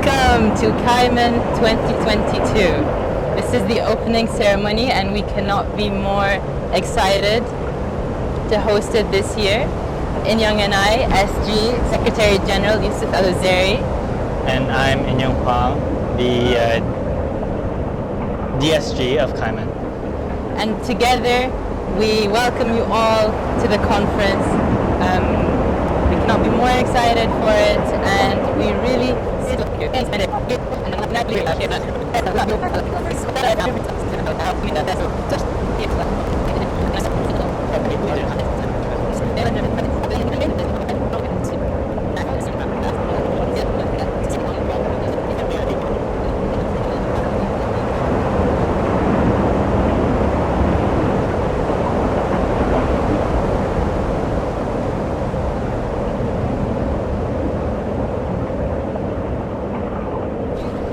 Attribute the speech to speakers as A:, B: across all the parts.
A: Welcome to KIMUN 2022. This is the opening ceremony and we cannot be more excited to host it this year. Inyong and I, SG, Secretary General Yusuf Al-Azari.
B: And I'm Inyong Huang, the DSG of KIMUN.
A: And together we welcome you all to the conference. We cannot be more excited for it, and we really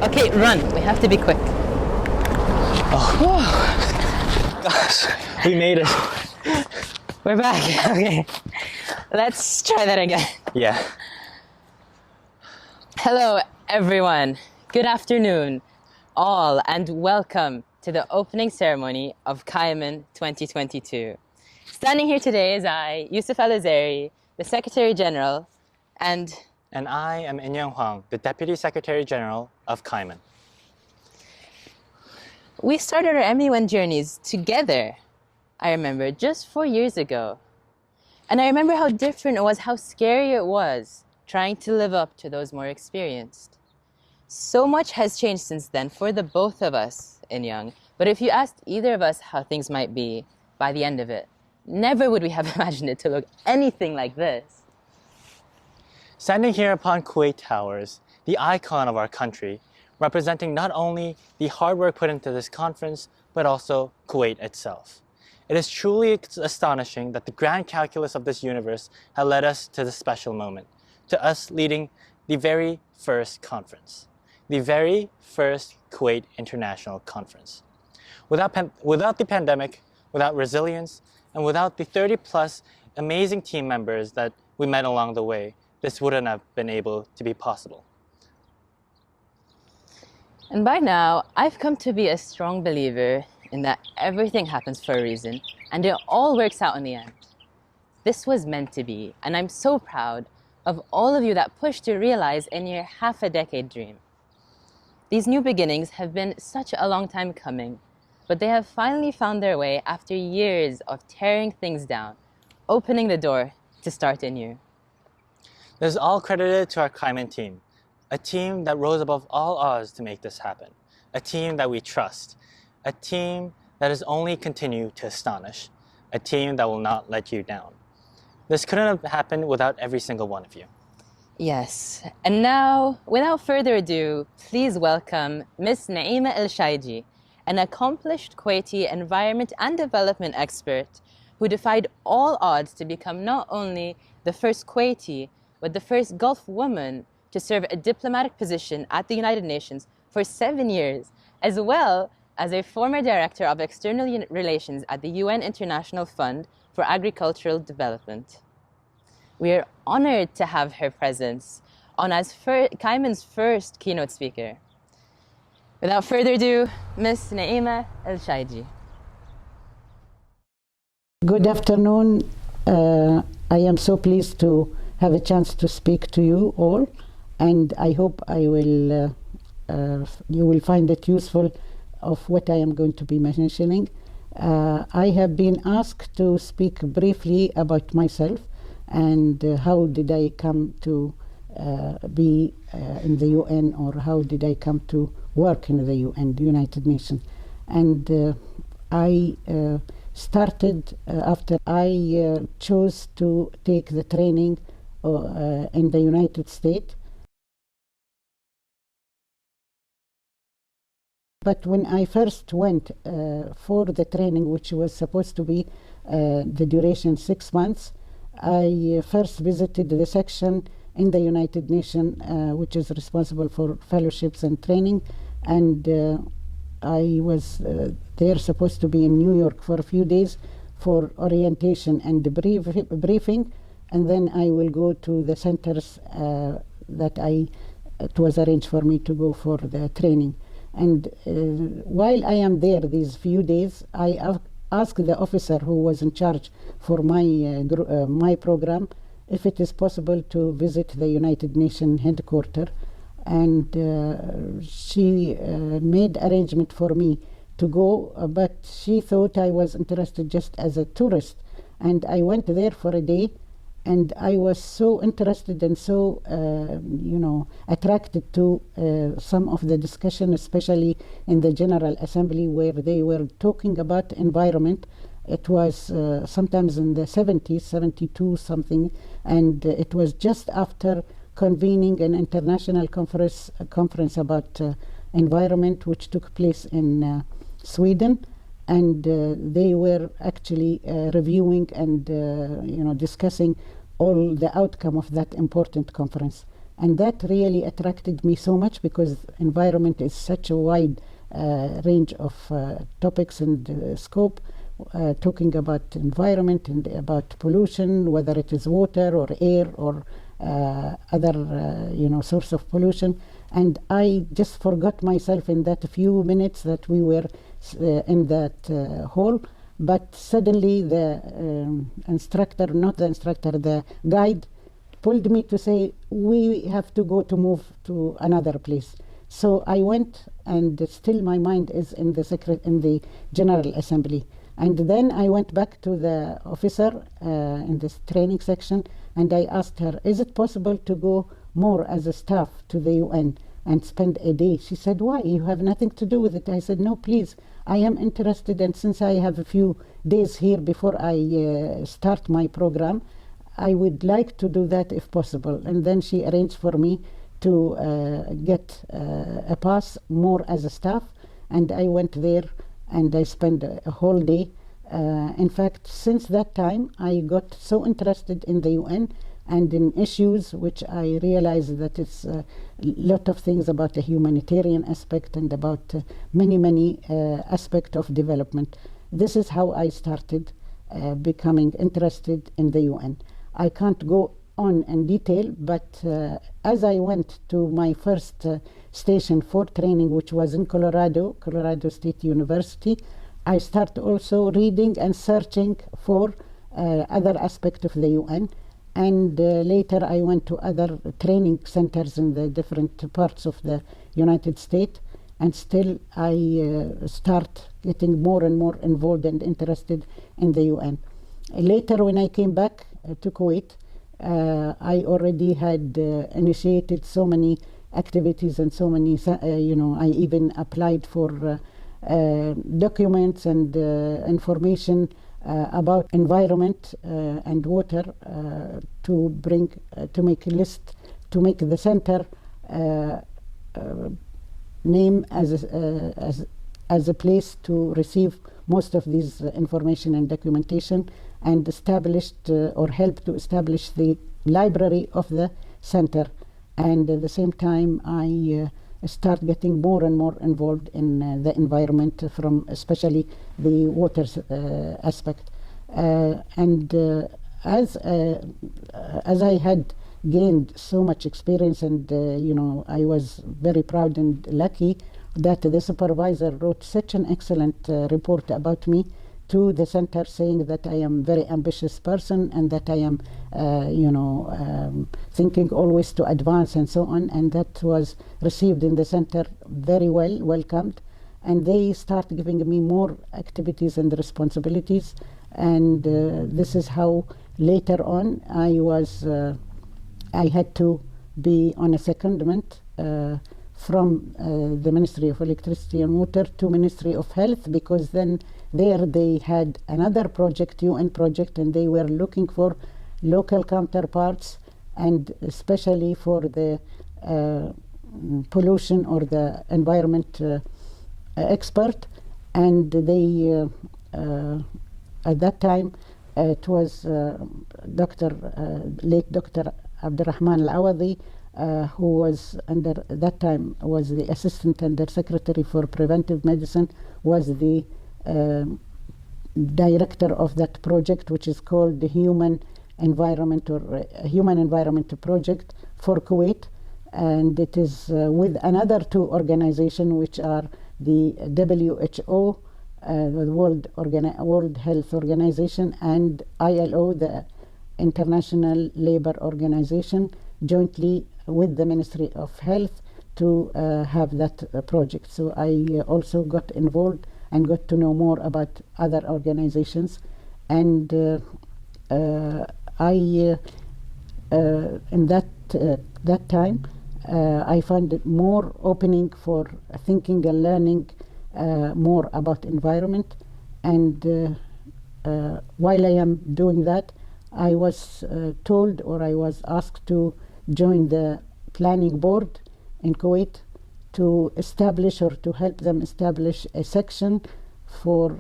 A: Okay, run. We have to be quick.
B: Oh, gosh, we made it.
A: We're back. Okay, let's try that again.
B: Yeah.
A: Hello, everyone. Good afternoon, all, and welcome to the opening ceremony of KIMUN 2022. Standing here today is I, Yusuf Al-Azari, the Secretary General, and
B: I am Inyong Huang, the Deputy Secretary General of KIMUN.
A: We started our MUN journeys together, I remember, just 4 years ago. And I remember how different it was, how scary it was, trying to live up to those more experienced. So much has changed since then for the both of us, Inyong. But if you asked either of us how things might be by the end of it, never would we have imagined it to look anything like this.
B: Standing here upon Kuwait Towers, the icon of our country, representing not only the hard work put into this conference, but also Kuwait itself. It is truly astonishing that the grand calculus of this universe had led us to this special moment, to us leading the very first conference, the very first Kuwait International Conference. Without the pandemic, without resilience, and without the 30+ amazing team members that we met along the way, this wouldn't have been able to be possible.
A: And by now, I've come to be a strong believer in that everything happens for a reason, and it all works out in the end. This was meant to be, and I'm so proud of all of you that pushed to realize in your half-a-decade dream. These new beginnings have been such a long time coming, but they have finally found their way after years of tearing things down, opening the door to start anew.
B: This is all credited to our KIMUN team, a team that rose above all odds to make this happen, a team that we trust, a team that has only continued to astonish, a team that will not let you down. This couldn't have happened without every single one of you.
A: Yes, and now, without further ado, please welcome Ms. Naima El-Shaiji, an accomplished Kuwaiti environment and development expert who defied all odds to become not only the first Kuwaiti, but the first Gulf woman to serve a diplomatic position at the United Nations for 7 years, as well as a former director of external relations at the UN International Fund for Agricultural Development. We are honored to have her presence on as KIMUN's first keynote speaker. Without further ado, Ms. Naima El-Shaiji.
C: Good afternoon. I am so pleased to have a chance to speak to you all, and I hope you will find it useful of what I am going to be mentioning. I have been asked to speak briefly about myself and how did I come to be in the UN, or how did I come to work in the UN, the United Nations. And I started after I chose to take the training in the United States. But when I first went for the training, which was supposed to be the duration 6 months, I first visited the section in the United Nations which is responsible for fellowships and training, and I was there supposed to be in New York for a few days for orientation and briefing, and then I will go to the centers that I it was arranged for me to go for the training. And while I am there these few days, I asked the officer who was in charge for my program if it is possible to visit the United Nations headquarters. And she made arrangement for me to go, but she thought I was interested just as a tourist. And I went there for a day, and I was so interested and so, attracted to some of the discussion, especially in the General Assembly, where they were talking about environment. It was sometimes in the 70s, 72 something, and it was just after convening an international conference about environment, which took place in Sweden. And they were actually reviewing and discussing all the outcome of that important conference. And that really attracted me so much, because environment is such a wide range of topics and scope, talking about environment and about pollution, whether it is water or air or other source of pollution. And I just forgot myself in that few minutes that we were in that hall. But suddenly the the guide pulled me to say, we have to move to another place. So I went, and still my mind is in the General Assembly. And then I went back to the officer in this training section, and I asked her, is it possible to go more as a staff to the UN and spend a day? She said, why? You have nothing to do with it. I said, no, please. I am interested, and since I have a few days here before I start my program, I would like to do that if possible. And then she arranged for me to get a pass more as a staff, and I went there and I spent a whole day. In fact, since that time, I got so interested in the UN and in issues which I realized that it's a lot of things about the humanitarian aspect and about many aspects of development. This is how I started becoming interested in the UN. I can't go on in detail, but as I went to my first station for training, which was in Colorado State University, I started also reading and searching for other aspects of the UN. And later I went to other training centers in the different parts of the United States. And still I start getting more and more involved and interested in the UN. Later, when I came back to Kuwait, I already had initiated so many activities and so many, I even applied for documents and information about environment and water to make a list, to make the center name as a place to receive most of these information and documentation, and established or helped to establish the library of the center. And at the same time, I start getting more and more involved in the environment, from especially the water aspect. And as I had gained so much experience, and I was very proud and lucky that the supervisor wrote such an excellent report about me to the center, saying that I am a very ambitious person and that I am thinking always to advance and so on. And that was received in the center very well, welcomed. And they start giving me more activities and responsibilities. And this is how later on I had to be on a secondment from the Ministry of Electricity and Water to Ministry of Health, because then there they had another project, UN project, and they were looking for local counterparts, and especially for the pollution or the environment expert. And they at that time it was late Dr. Abdurrahman Al-Awadi, who was that time was the Assistant Under Secretary for Preventive Medicine, was the director of that project, which is called the Human Environment Project for Kuwait. and it is with another two organizations, which are the WHO, the World Health Organization, and ILO, the International Labour Organization, jointly with the Ministry of Health to have that project. So I also got involved and got to know more about other organizations. And in that time, I found it more opening for thinking and learning more about environment. And while I am doing that, I was told, or I was asked to join the planning board in Kuwait to establish, or to help them establish, a section for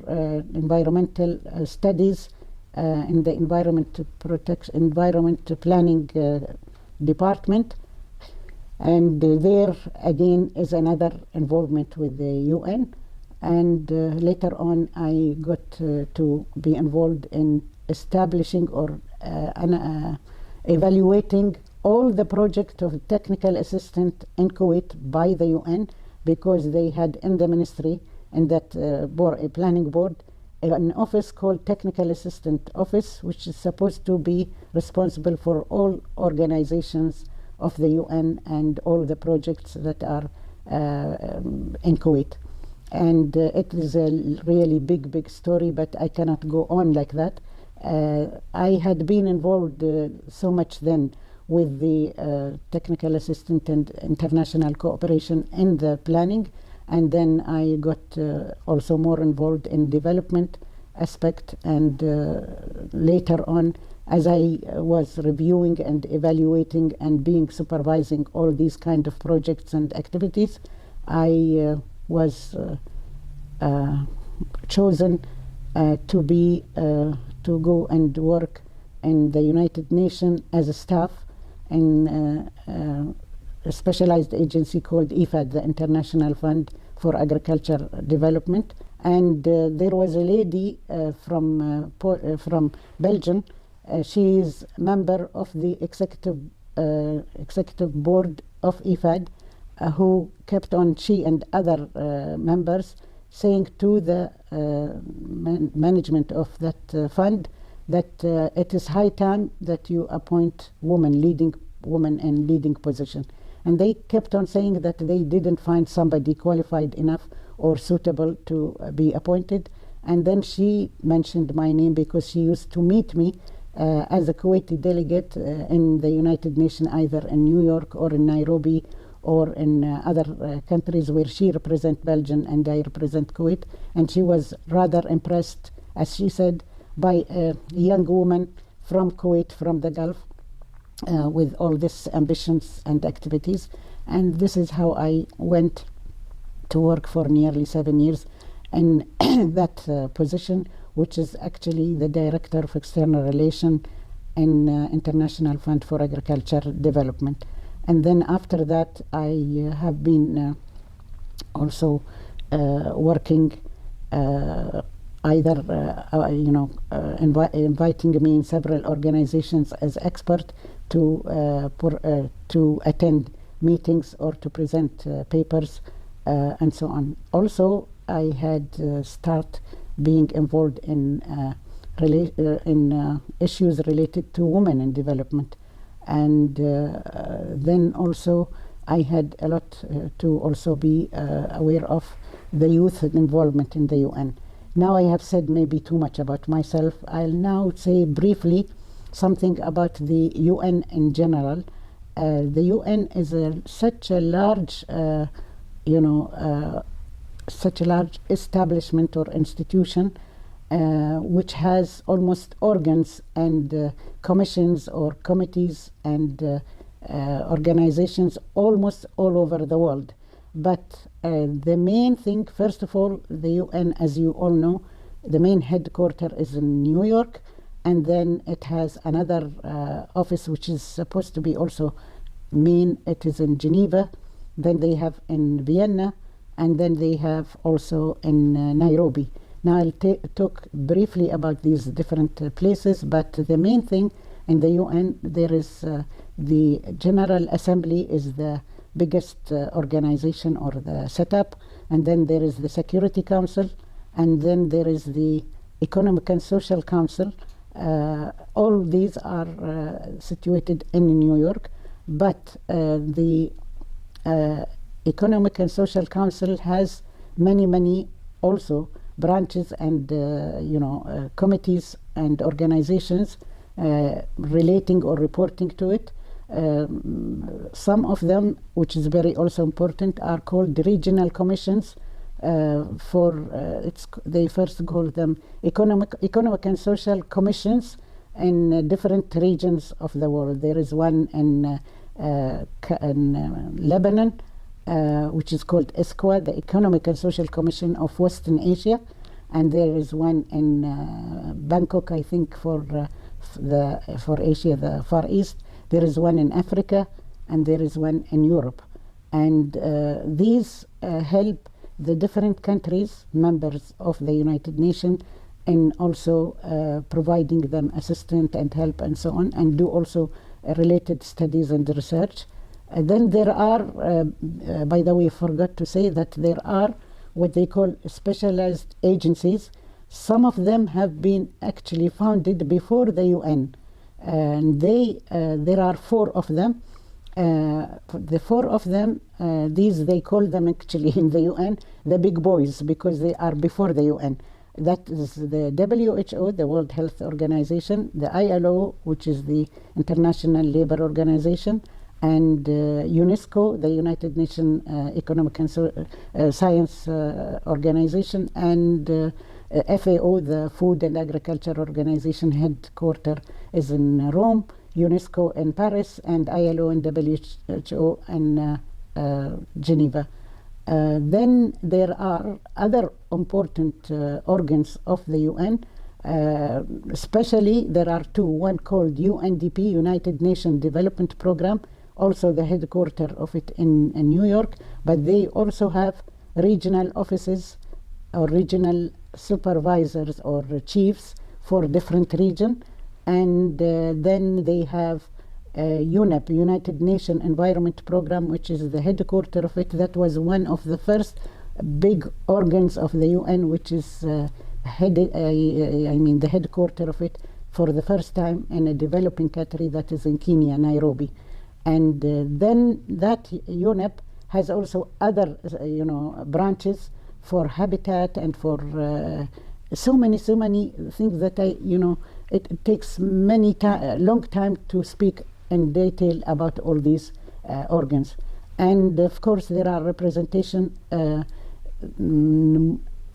C: environmental studies in the environment planning department. And there again is another involvement with the UN. And later on I got to be involved in establishing or evaluating all the project of technical assistant in Kuwait by the UN, because they had in the ministry, in that planning board, an office called Technical Assistant Office, which is supposed to be responsible for all organizations of the UN and all the projects that are in Kuwait. And it is a really big story, but I cannot go on like that. I had been involved so much then with the technical assistant and international cooperation in the planning, and then I got also more involved in development aspect. And later on, as I was reviewing and evaluating and being supervising all these kind of projects and activities, I was chosen to be to go and work in the United Nations as a staff in a specialized agency called IFAD, the International Fund for Agriculture Development. And there was a lady from Belgium. She is member of the executive board of IFAD, who kept on, she and other members, saying to the management of that fund that it is high time that you appoint women in leading position. And they kept on saying that they didn't find somebody qualified enough or suitable to be appointed. And then she mentioned my name, because she used to meet me as a Kuwaiti delegate in the United Nations, either in New York or in Nairobi or in other countries where she represents Belgium and I represent Kuwait. And she was rather impressed, as she said, by a young woman from Kuwait, from the Gulf, with all these ambitions and activities. And this is how I went to work for nearly 7 years in that position, which is actually the Director of External Relations in International Fund for Agriculture Development. And then after that, I have been also working either inviting me in several organizations as expert to attend meetings or to present papers and so on. Also, I had start being involved in issues related to women in development. And then also I had a lot to also be aware of the youth involvement in the UN. Now I have said maybe too much about myself. I'll now say briefly something about the UN in general. The UN is such a large, such a large establishment or institution, which has almost organs and commissions or committees and organizations almost all over the world. But the main thing, first of all, the UN, as you all know, the main headquarters is in New York, and then it has another office which is supposed to be also main. It is in Geneva. Then they have in Vienna, and then they have also in Nairobi. Now I'll talk briefly about these different places, but the main thing In the UN, there is the General Assembly is the biggest organization or the setup, and then there is the Security Council, and then there is the Economic and Social Council. All these are situated in New York, but the Economic and Social Council has many also branches and committees and organizations relating or reporting to it. Some of them, which is very also important, are called regional commissions. They first call them economic and social commissions in different regions of the world. There is one in Lebanon, which is called ESCWA, the Economic and Social Commission of Western Asia, and there is one in Bangkok, I think, for Asia, the Far East. There is one in Africa, and there is one in Europe, and these help the different countries, members of the United Nations, in also providing them assistance and help and so on, and do also related studies and research. Then there are, by the way, I forgot to say that there are what they call specialized agencies. Some of them have been actually founded before the UN, and there are 4 of them. The 4 of them, they call them actually in the UN the big boys, because they are before the UN. That is the WHO, the World Health Organization, the ILO, which is the International Labour Organization, and UNESCO, the United Nations Economic and Science Organization, and FAO, the Food and Agriculture Organization, headquarter is in Rome, UNESCO in Paris, and ILO and WHO in Geneva. Then there are other important organs of the UN. Especially there are 2, one called UNDP, United Nations Development Program, also the headquarters of it in New York, but they also have regional offices or regional supervisors or chiefs for different regions. And then they have UNEP, United Nations Environment Program, which is the headquarters of it. That was one of the first big organs of the UN, which is the headquarters of it for the first time in a developing country, that is in Kenya, Nairobi. And then that UNEP has also other branches for habitat and for so many things that it takes long time to speak in detail about all these organs. And of course there are representation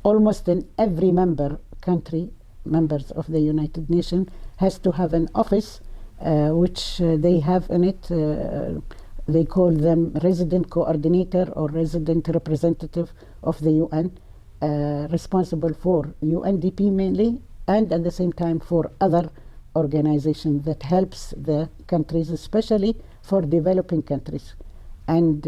C: almost in every members of the United Nations has to have an office which they have in it. They call them resident coordinator or resident representative of the UN, responsible for UNDP mainly, and at the same time for other organizations that helps the countries, especially for developing countries. And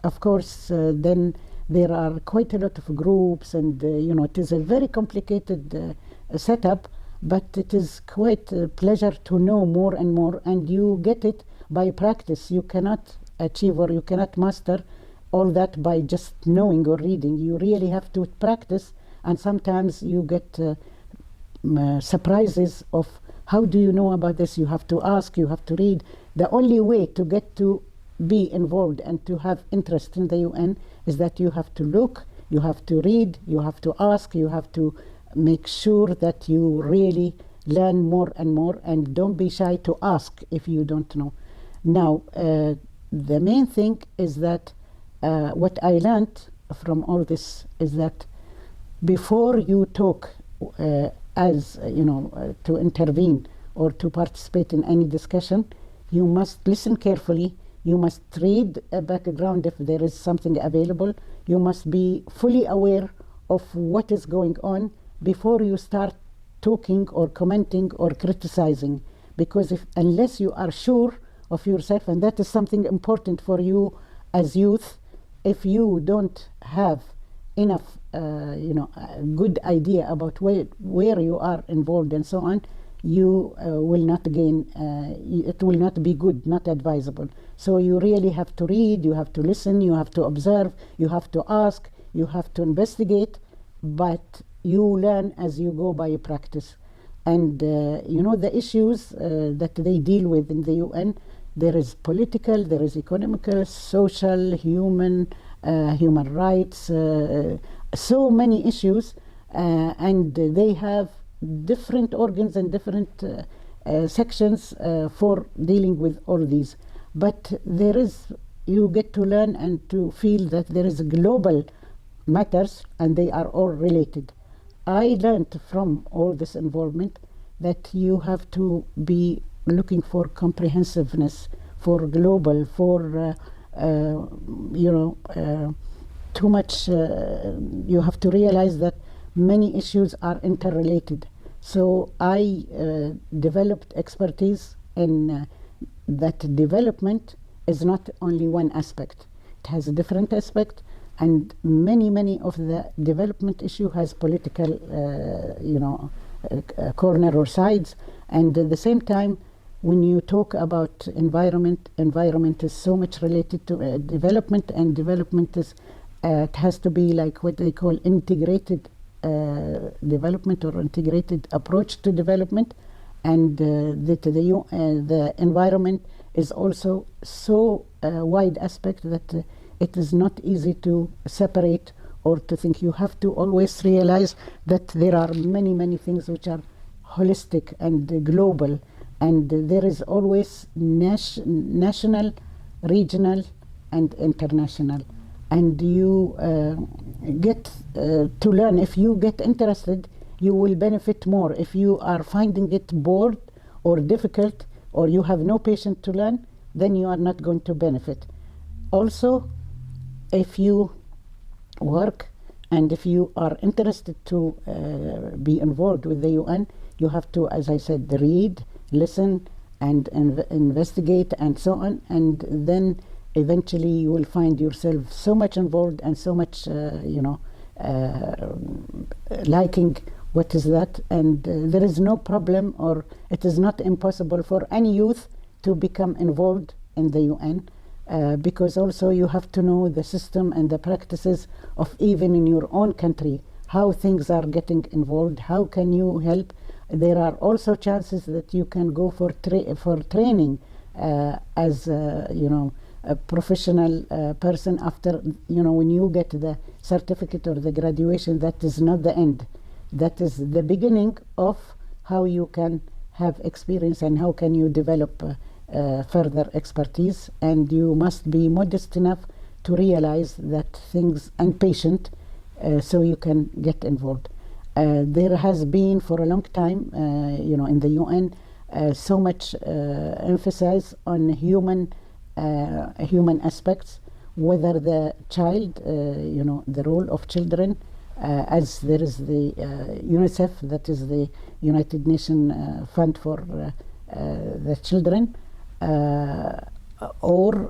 C: of course then there are quite a lot of groups, and it is a very complicated setup, but it is quite a pleasure to know more and more, and you get it by practice. You cannot achieve or you cannot master all that by just knowing or reading. You really have to practice, and sometimes you get surprises of how do you know about this. You have to ask, you have to read. The only way to get to be involved and to have interest in the UN is that you have to look, you have to read, you have to ask, you have to make sure that you really learn more and more, and don't be shy to ask if you don't know. Now, the main thing is that what I learned from all this is that before you talk to intervene or to participate in any discussion, you must listen carefully. You must read a background if there is something available. You must be fully aware of what is going on before you start talking or commenting or criticizing. Because unless you are sure of yourself, and that is something important for you as youth, if you don't have enough a good idea about where you are involved and so on, you will not gain, it will not be good, not advisable. So you really have to read, you have to listen, you have to observe, you have to ask, you have to investigate, but you learn as you go by practice. And the issues that they deal with in the UN, there is political, there is economical, social, human rights, so many issues, and they have different organs and different sections for dealing with all these. But you get to learn and to feel that there is global matters and they are all related. I learned from all this involvement that you have to be looking for comprehensiveness, for global, for too much. You have to realize that many issues are interrelated. So I developed expertise in that development is not only one aspect. It has a different aspect, and many of the development issue has political corner or sides. And at the same time, when you talk about environment is so much related to development, and development is it has to be like what they call integrated development or integrated approach to development. And the environment is also so wide aspect that it is not easy to separate or to think. You have to always realize that there are many things which are holistic and global, and there is always national, regional, and international. And you get to learn. If you get interested, you will benefit more. If you are finding it bored or difficult, or you have no patience to learn, then you are not going to benefit. Also, if you work and if you are interested to be involved with the UN, you have to, as I said, read, listen, and investigate, and so on. And then eventually you will find yourself so much involved and so much, liking what is that. And there is no problem, or it is not impossible for any youth to become involved in the UN. Because also you have to know the system and the practices of even in your own country, how things are getting involved, how can you help. There are also chances that you can go for training as a professional person after, when you get the certificate or the graduation. That is not the end. That is the beginning of how you can have experience and how can you develop further expertise. And you must be modest enough to realize that things, and patient, so you can get involved. There has been for a long time, in the UN, so much emphasis on human aspects, whether the child, the role of children, as there is the UNICEF, that is the United Nations Fund for the Children, or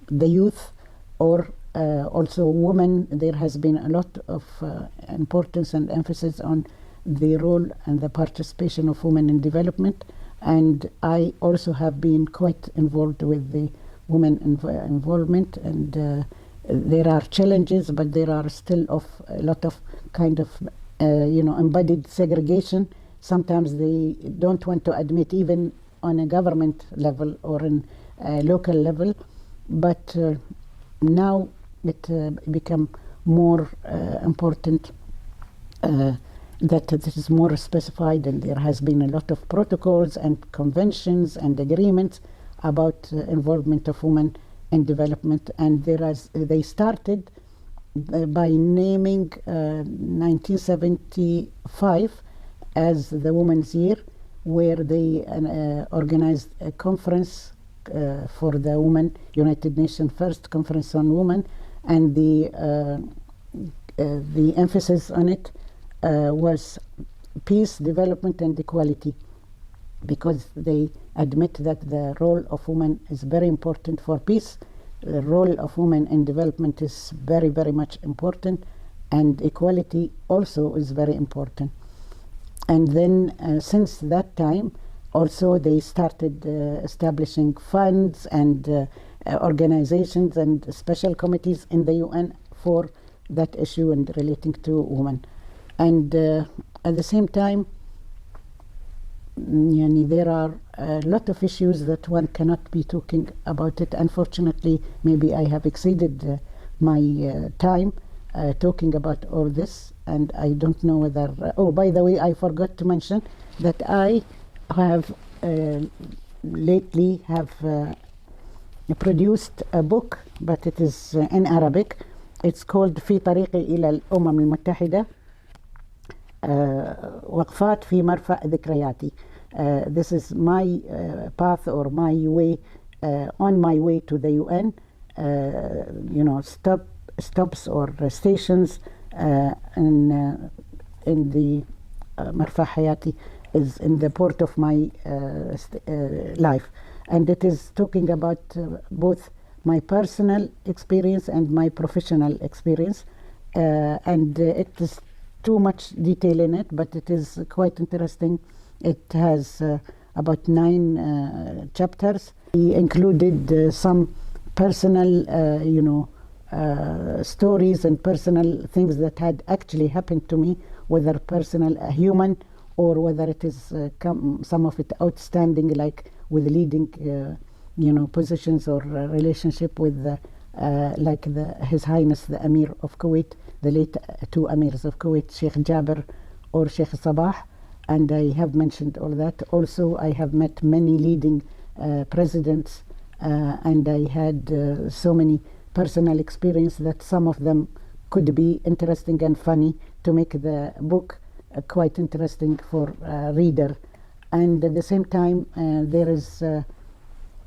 C: the youth, or also women. There has been a lot of importance and emphasis on the role and the participation of women in development. And I also have been quite involved with the women involvement, and there are challenges, but there are still a lot of kind of embodied segregation. Sometimes they don't want to admit, even on a government level or in a local level, but now it become more important that it is more specified, and there has been a lot of protocols and conventions and agreements about involvement of women in development. And they started by naming 1975 as the Women's Year, where they organized a conference for the women, United Nations first conference on women, and the emphasis on it was peace, development, and equality, because they admit that the role of women is very important for peace. The role of women in development is very much important, and equality also is very important. And then since that time, also they started establishing funds and organizations and special committees in the UN for that issue and relating to women. And at the same time, there are a lot of issues that one cannot be talking about it. Unfortunately, maybe I have exceeded my time talking about all this, and I don't know whether... oh, by the way, I forgot to mention that I have lately have produced a book, but it is in Arabic. It's called في طريقي إلى الأمم المتحدة وقفات في مرفأ ذكرياتي. This is my path or my way on my way to the UN. Stops or stations in the مرفأ حياتي is in the port of my life, and it is talking about both my personal experience and my professional experience, and it is too much detail in it, but it is quite interesting. It has about 9 chapters. He included some personal stories and personal things that had actually happened to me, whether personal, human, or whether it is some of it outstanding, like with leading positions or relationship with like His Highness the Emir of Kuwait, the late 2 Emirs of Kuwait, Sheikh Jabir or Sheikh Sabah, and I have mentioned all that. Also, I have met many leading presidents, and I had so many personal experience that some of them could be interesting and funny to make the book quite interesting for a reader. And at the same time, there is the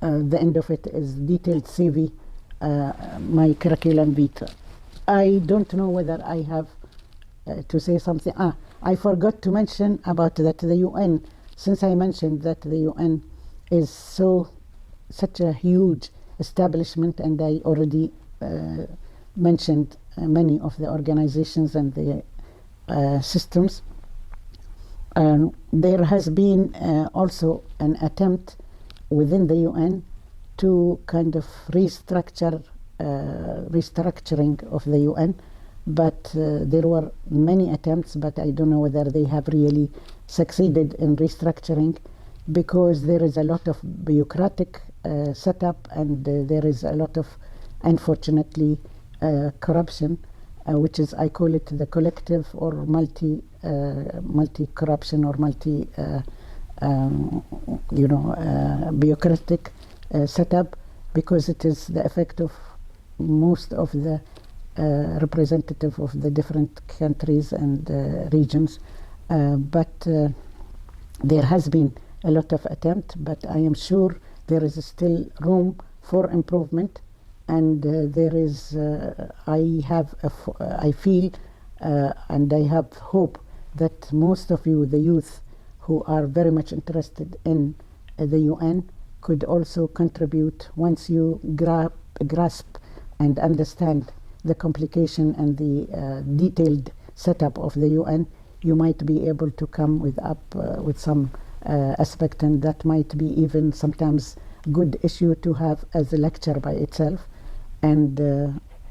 C: end of it is detailed CV, my curriculum vitae. I don't know whether I have to say something. I forgot to mention about that the UN, since I mentioned that the UN is such a huge establishment, and I already mentioned many of the organizations and the systems. There has been also an attempt within the UN to kind of restructuring of the UN, but there were many attempts, but I don't know whether they have really succeeded in restructuring, because there is a lot of bureaucratic setup, and there is a lot of, unfortunately, corruption, which is, I call it the collective or multi-corruption or bureaucratic setup, because it is the effect of most of the representative of the different countries and regions. But there has been a lot of attempt, but I am sure there is still room for improvement, and there is I feel and I have hope that most of you, the youth, who are very much interested in the UN, could also contribute. Once you grasp and understand the complication and the detailed setup of the UN, you might be able to come with some aspect, and that might be even sometimes good issue to have as a lecture by itself. And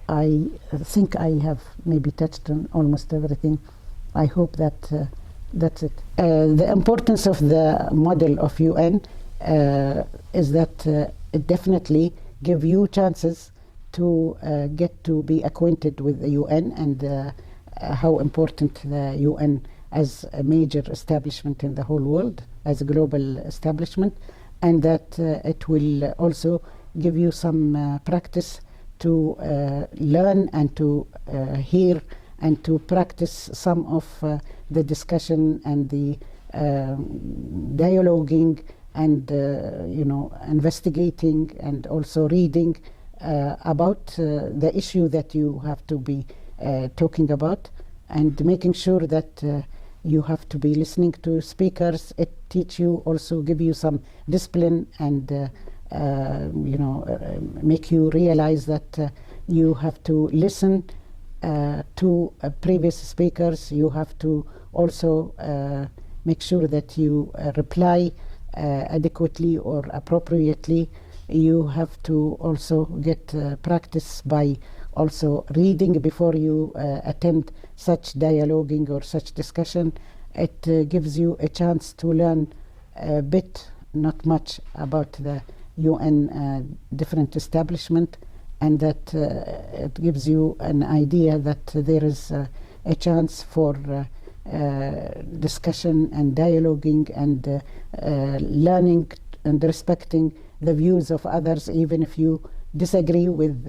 C: I think I have maybe touched on almost everything. I hope that that's it. The importance of the model of UN is that it definitely give you chances to get to be acquainted with the UN and how important the UN as a major establishment in the whole world, as a global establishment, and that it will also give you some practice to learn and to hear and to practice some of the discussion and the dialoguing and investigating and also reading about the issue that you have to be talking about, and making sure that you have to be listening to speakers. It teach you, also give you some discipline, and make you realize that you have to listen to previous speakers. You have to also make sure that you reply adequately or appropriately. You have to also get practice by also reading before you attend such dialoguing or such discussion. It gives you a chance to learn a bit, not much, about the UN different establishment, and that it gives you an idea that there is a chance for discussion and dialoguing and learning and respecting the views of others. Even if you disagree with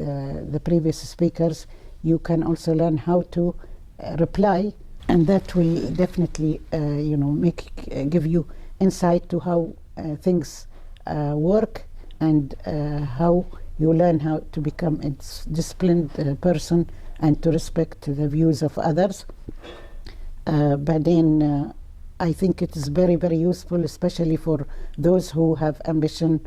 C: the previous speakers, you can also learn how to reply, and that will definitely give you insight to how things work, and how you learn how to become a disciplined person and to respect the views of others. But then I think it is very, very useful, especially for those who have ambition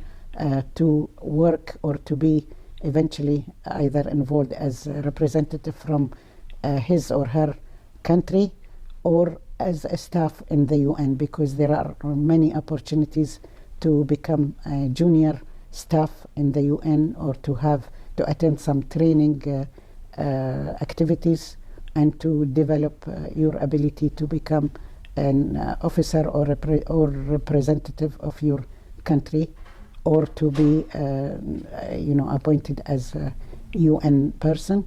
C: to work or to be eventually either involved as a representative from his or her country or as a staff in the UN, because there are many opportunities to become a junior staff in the UN or to attend some training activities and to develop your ability to become an officer or representative of your country, or to be appointed as a UN person.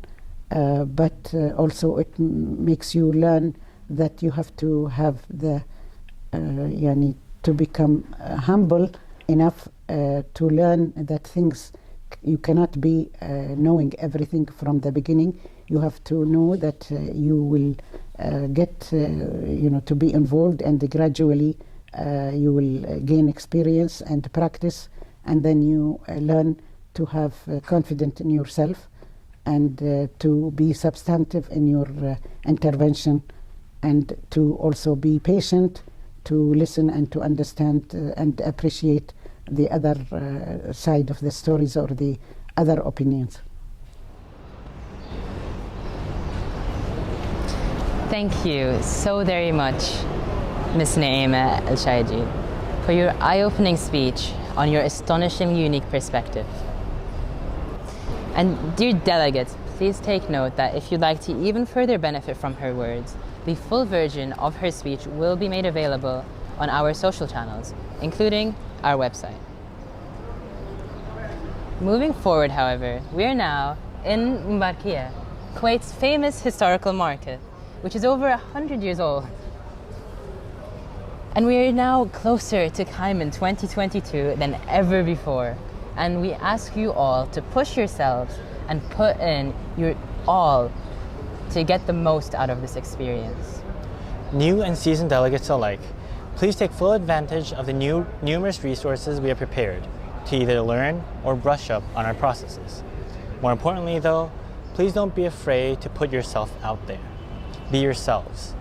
C: But also it makes you learn that you have to have the to become humble enough to learn that things, you cannot be knowing everything from the beginning. You have to know that you will get to be involved, and gradually you will gain experience and practice, and then you learn to have confidence in yourself and to be substantive in your intervention, and to also be patient, to listen and to understand and appreciate the other side of the stories or the other opinions.
A: Thank you so very much, Ms. Naima El-Shaiji, for your eye-opening speech on your astonishingly unique perspective. And dear delegates, please take note that if you'd like to even further benefit from her words, the full version of her speech will be made available on our social channels, including our website. Moving forward, however, we are now in Mbarkia, Kuwait's famous historical market, which is over 100 years old. And we are now closer to KIMUN 2022 than ever before. And we ask you all to push yourselves and put in your all to get the most out of this experience.
B: New and seasoned delegates alike, please take full advantage of the numerous resources we have prepared to either learn or brush up on our processes. More importantly though, please don't be afraid to put yourself out there. Be yourselves.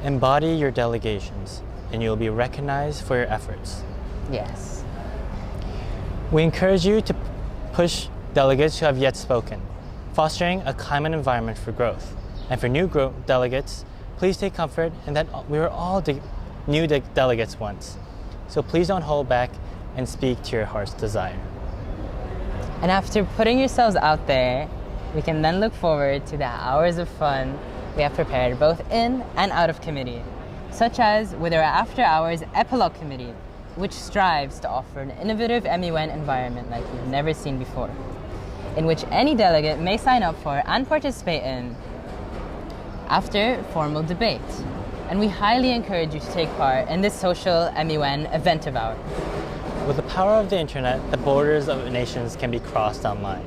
B: Embody your delegations, and you'll be recognized for your efforts.
A: Yes.
B: We encourage you to push delegates who have yet spoken, fostering a KIMUN environment for growth. And for new delegates, please take comfort in that we were all new delegates once. So please don't hold back and speak to your heart's desire.
A: And after putting yourselves out there, we can then look forward to the hours of fun we have prepared both in and out of committee, such as with our After Hours Epilogue Committee, which strives to offer an innovative MUN environment like we've never seen before, in which any delegate may sign up for and participate in after formal debate. And we highly encourage you to take part in this social MUN event of ours.
B: With the power of the internet, the borders of nations can be crossed online,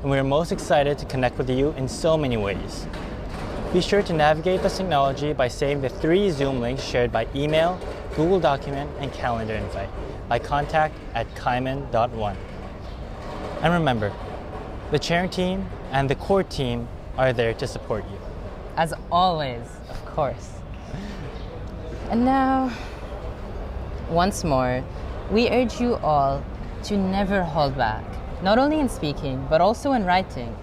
B: and we are most excited to connect with you in so many ways. Be sure to navigate this technology by saving the 3 Zoom links shared by email, Google document, and calendar invite by contact@kimun.one. And remember, the chairing team and the core team are there to support you.
A: As always, of course. And now, once more, we urge you all to never hold back, not only in speaking, but also in writing,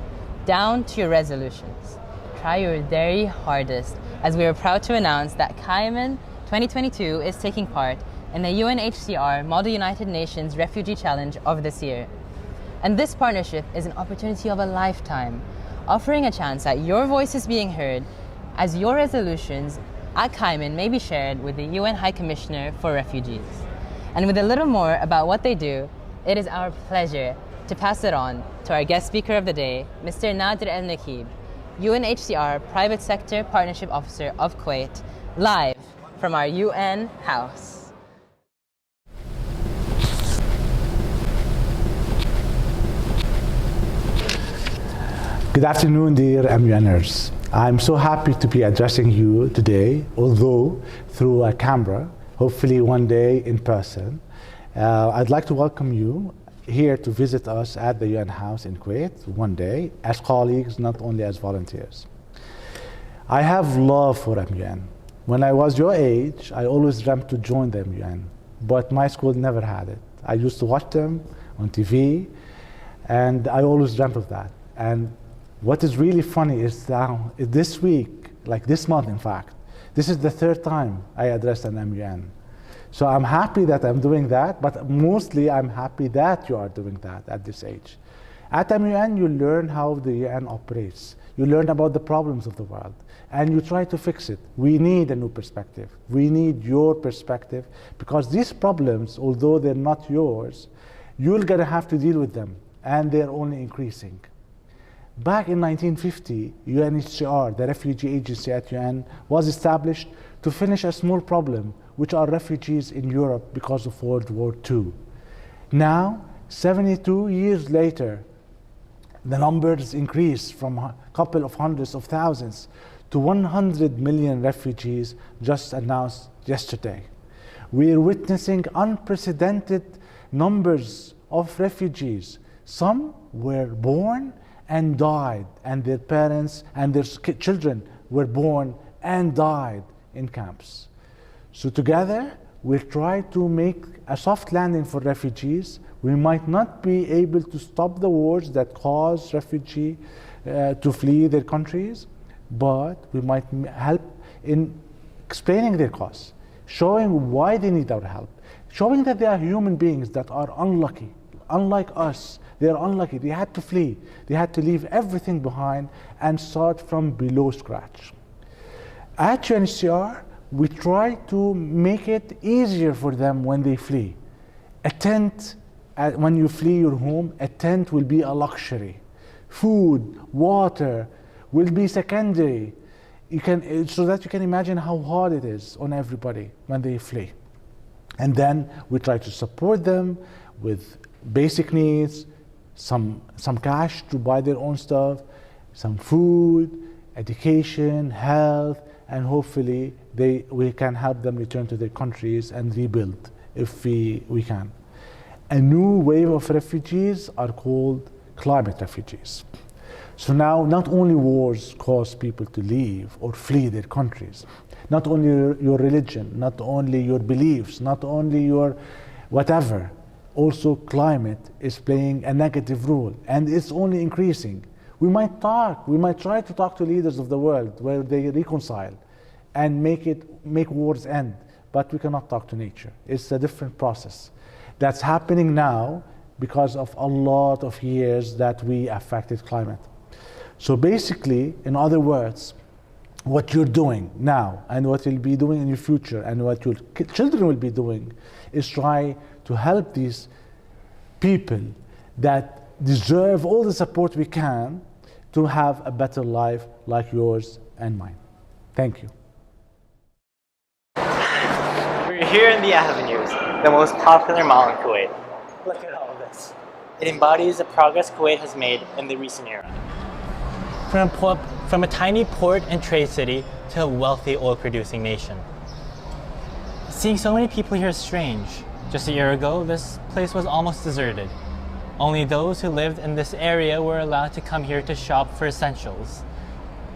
A: down to your resolutions. Try your very hardest, as we are proud to announce that KIMUN 2022 is taking part in the UNHCR Model United Nations Refugee Challenge of this year. And this partnership is an opportunity of a lifetime, offering a chance that your voice is being heard as your resolutions at KIMUN may be shared with the UN High Commissioner for Refugees. And with a little more about what they do, it is our pleasure to pass it on to our guest speaker of the day, Mr. Nader El-Nakib, UNHCR Private Sector Partnership Officer of Kuwait, live from our UN house.
D: Good afternoon, dear MUNers. I'm so happy to be addressing you today, although through a camera, hopefully one day in person. I'd like to welcome you here to visit us at the UN House in Kuwait one day as colleagues, not only as volunteers. I have love for MUN. When I was your age, I always dreamt to join the MUN, but my school never had it. I used to watch them on TV, and I always dreamt of that. And what is really funny is now, this week, like this month in fact, this is the third time I addressed an MUN. So I'm happy that I'm doing that, but mostly I'm happy that you are doing that at this age. At MUN, you learn how the UN operates. You learn about the problems of the world, and you try to fix it. We need a new perspective. We need your perspective, because these problems, although they're not yours, you're gonna have to deal with them, and they're only increasing. Back in 1950, UNHCR, the refugee agency at UN, was established to finish a small problem, which are refugees in Europe because of World War II. Now, 72 years later, the numbers increase from a couple of hundreds of thousands to 100 million refugees just announced yesterday. We are witnessing unprecedented numbers of refugees. Some were born and died, and their parents and their children were born and died in camps. So together, we'll try to make a soft landing for refugees. We might not be able to stop the wars that cause refugees to flee their countries, but we might help in explaining their cause, showing why they need our help, showing that they are human beings that are unlucky, unlike us. They are unlucky. They had to flee. They had to leave everything behind and start from below scratch. At UNHCR, we try to make it easier for them when they flee. A tent, when you flee your home, a tent will be a luxury. Food, water will be secondary. So that you can imagine how hard it is on everybody when they flee. And then we try to support them with basic needs, some cash to buy their own stuff, some food, education, health, and hopefully we can help them return to their countries and rebuild if we can. A new wave of refugees are called climate refugees. So now not only wars cause people to leave or flee their countries, not only your religion, not only your beliefs, not only your whatever, also climate is playing a negative role, and it's only increasing. We might try to talk to leaders of the world where they reconcile and make wars end, but we cannot talk to nature. It's a different process that's happening now because of a lot of years that we affected climate. So basically, in other words, what you're doing now and what you'll be doing in your future and what your children will be doing is try to help these people that deserve all the support we can to have a better life like yours and mine. Thank you.
B: We're here in the Avenues, the most popular mall in Kuwait. Look at all of this. It embodies the progress Kuwait has made in the recent era. From a tiny port and trade city to a wealthy oil-producing nation. Seeing so many people here is strange. Just a year ago, this place was almost deserted. Only those who lived in this area were allowed to come here to shop for essentials.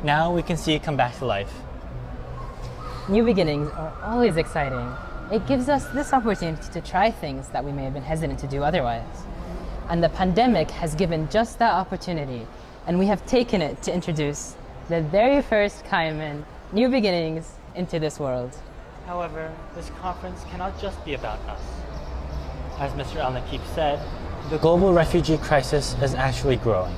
B: Now we can see it come back to life.
A: New beginnings are always exciting. It gives us this opportunity to try things that we may have been hesitant to do otherwise. And the pandemic has given just that opportunity, and we have taken it to introduce the very first KIMUN New Beginnings into this world.
B: However, this conference cannot just be about us. As Mr. Al-Nakib said, the global refugee crisis is actually growing.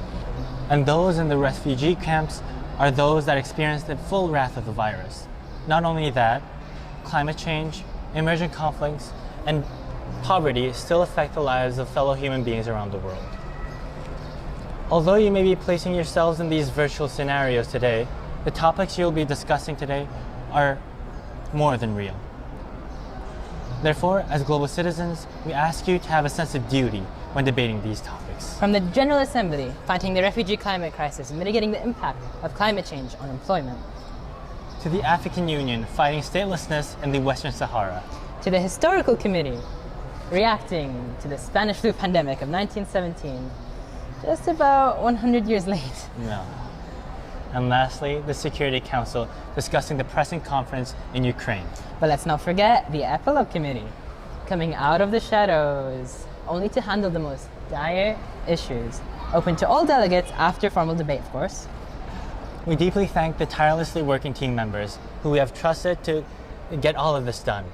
B: And those in the refugee camps are those that experience the full wrath of the virus. Not only that, climate change, emerging conflicts, and poverty still affect the lives of fellow human beings around the world. Although you may be placing yourselves in these virtual scenarios today, the topics you'll be discussing today are more than real. Therefore, as global citizens, we ask you to have a sense of duty when debating these topics.
A: From the General Assembly, fighting the refugee climate crisis and mitigating the impact of climate change on employment,
B: To the African Union, fighting statelessness in the Western Sahara.
A: to the Historical Committee, reacting to the Spanish flu pandemic of 1917, just about 100 years late.
B: No. And lastly, the Security Council, discussing the pressing conference in Ukraine.
A: But let's not forget the Epilogue Committee, coming out of the shadows, only to handle the most dire issues, open to all delegates after formal debate, of course.
B: We deeply thank the tirelessly working team members who we have trusted to get all of this done.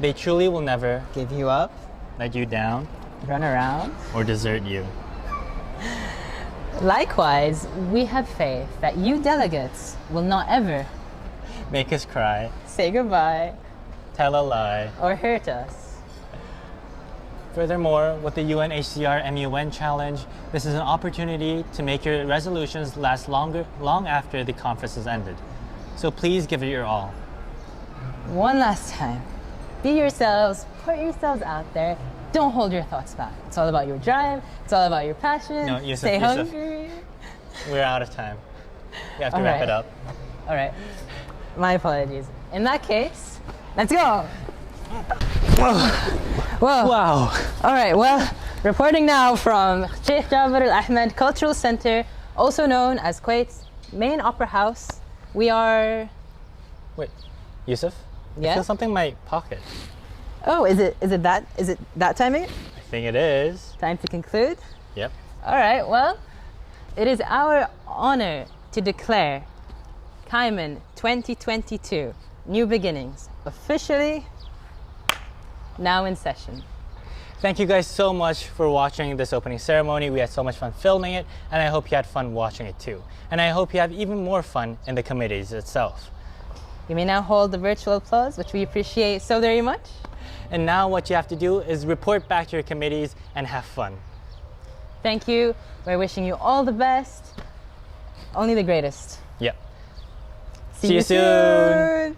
B: They truly will never
A: Give you up,
B: let you down
A: run around.
B: or desert you.
A: Likewise, we have faith that you delegates will not ever
B: Make us cry,
A: say goodbye
B: tell a lie.
A: or hurt us.
B: Furthermore, with the UNHCR MUN challenge, this is an opportunity to make your resolutions last long after the conference has ended. So please give it your all.
A: One last time, be yourselves, put yourselves out there. Don't hold your thoughts back. It's all about your drive. It's all about your passion.
B: No, Yusuf,
A: Stay
B: Yusuf.
A: hungry.
B: We're out of time. We have to
A: All
B: wrap
A: right.
B: it up.
A: All right. My apologies. In that case, let's go. Whoa.
B: Wow.
A: All right. Well, reporting now from Sheikh Jabir Al Ahmed Cultural Center, also known as Kuwait's main opera house. We are.
B: Wait, Yusuf? I
A: Yeah?
B: feel something in my pocket.
A: Oh, is it that timing?
B: I think it is.
A: Time to conclude.
B: Yep.
A: All right, well, it is our honor to declare KIMUN 2022 New Beginnings officially now in session.
B: Thank you guys so much for watching this opening ceremony. We had so much fun filming it, and I hope you had fun watching it too. And I hope you have even more fun in the committees itself.
A: You may now hold the virtual applause, which we appreciate so very much.
B: And now what you have to do is report back to your committees and have fun.
A: Thank you. We're wishing you all the best, only the greatest.
B: Yep.
A: See you soon.